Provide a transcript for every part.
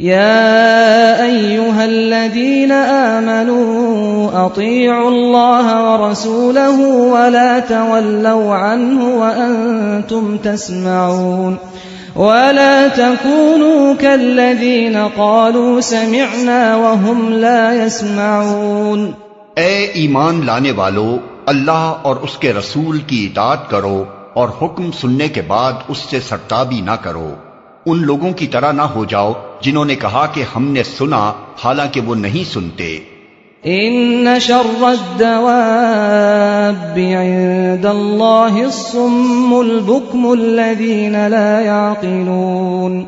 يا أيها الذين آمنوا أطيعوا الله ورسوله ولا تولوا عنه وأنتم تسمعون ولا تكونوا كالذين قالوا سمعنا وهم لا يسمعون۔ اے ایمان لانے والو، اللہ اور اس کے رسول کی اطاعت کرو اور حکم سننے کے بعد اس سے سرتابی نہ کرو۔ ان لوگوں کی طرح نہ ہو جاؤ جنہوں نے کہا کہ ہم نے سنا حالانکہ وہ نہیں سنتے۔ ان شر الدواب عند اللہ الصم البکم الذین لا يعقلون۔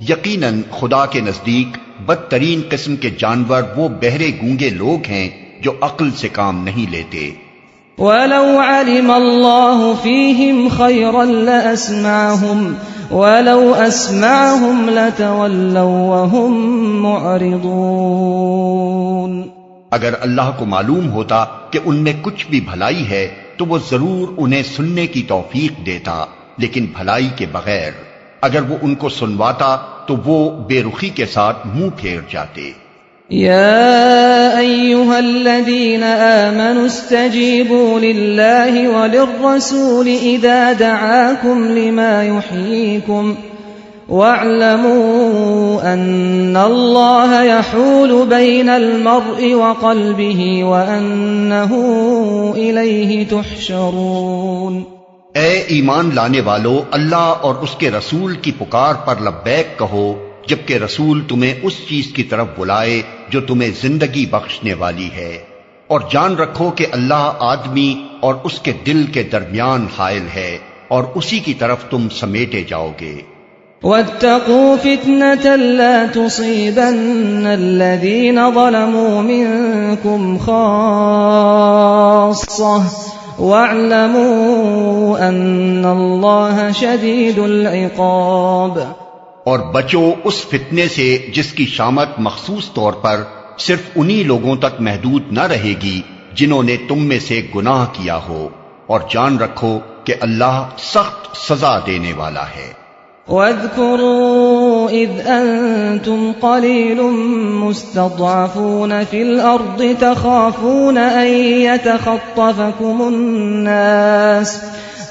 یقیناً خدا کے نزدیک بدترین قسم کے جانور وہ بہرے گونگے لوگ ہیں جو عقل سے کام نہیں لیتے۔ وَلَوْ عَلِمَ اللَّهُ فِيهِمْ خَيْرًا لَأَسْمَعَهُمْ وَلَوْ أَسْمَعَهُمْ لَتَوَلَّوْا وَهُمْ مُعْرِضُونَ۔ اگر اللہ کو معلوم ہوتا کہ ان میں کچھ بھی بھلائی ہے تو وہ ضرور انہیں سننے کی توفیق دیتا، لیکن بھلائی کے بغیر۔ اگر وہ ان کو سنواتا تو وہ بے رخی کے ساتھ منہ پھیر جاتے۔ يا أيها الذين آمنوا استجيبوا لله وللرسول إذا دعاكم لما يحييكم واعلموا أن الله يحول بين المرء وقلبه وأنه إليه تحشرون۔ اے ایمان لانے والو، اللہ اور اس کے رسول کی پکار پر لبیک کہو جبکہ رسول تمہیں اس چیز کی طرف بلائے جو تمہیں زندگی بخشنے والی ہے، اور جان رکھو کہ اللہ آدمی اور اس کے دل کے درمیان حائل ہے اور اسی کی طرف تم سمیٹے جاؤ گے۔ وَاتَّقُوا فِتْنَةً لَا تُصِيبَنَّ الَّذِينَ ظَلَمُوا مِنكُمْ خَاصَّةً وَاعْلَمُوا أَنَّ اللَّهَ شَدِيدُ الْعِقَابِ۔ اور بچو اس فتنے سے جس کی شامت مخصوص طور پر صرف انہی لوگوں تک محدود نہ رہے گی جنہوں نے تم میں سے گناہ کیا ہو، اور جان رکھو کہ اللہ سخت سزا دینے والا ہے۔ وَاذْكُرُوا إِذْ أَنْتُمْ قَلِيلٌ مُسْتَضْعَفُونَ فِي الْأَرْضِ تَخَافُونَ أَنْ يَتَخَطَّفَكُمُ النَّاسُ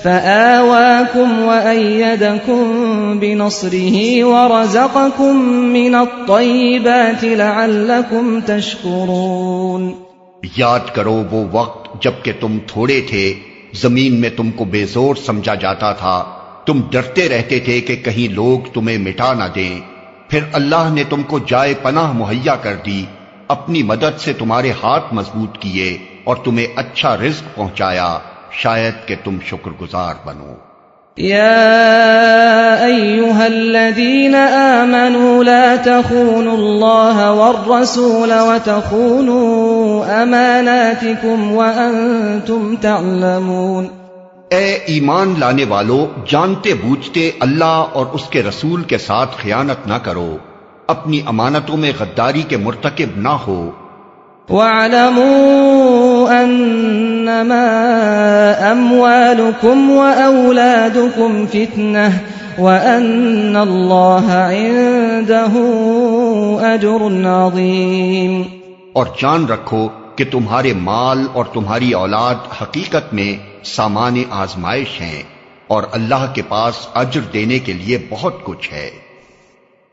فآواكم وأيدكم بنصره ورزقكم من الطيبات لعلكم تشكرون۔ یاد کرو وہ وقت جب کہ تم تھوڑے تھے، زمین میں تم کو بے زور سمجھا جاتا تھا، تم ڈرتے رہتے تھے کہ کہیں لوگ تمہیں مٹا نہ دیں، پھر اللہ نے تم کو جائے پناہ مہیا کر دی، اپنی مدد سے تمہارے ہاتھ مضبوط کیے اور تمہیں اچھا رزق پہنچایا، شاید کہ تم شکر گزار بنو۔ یا ایھا الذین آمنوا لا تخونوا اللہ والرسول وتخونوا اماناتکم وانتم تعلمون۔ اے ایمان لانے والو، جانتے بوجھتے اللہ اور اس کے رسول کے ساتھ خیانت نہ کرو، اپنی امانتوں میں غداری کے مرتکب نہ ہو۔ وَاعْلَمُوا أَنَّمَا أَمْوَالُكُمْ وَأَوْلَادُكُمْ فِتْنَةٌ وَأَنَّ اللَّهَ عِندَهُ أَجْرٌ عَظِيمٌ۔ اور جان رکھو کہ تمہارے مال اور تمہاری اولاد حقیقت میں سامان آزمائش ہیں، اور اللہ کے پاس اجر دینے کے لیے بہت کچھ ہے۔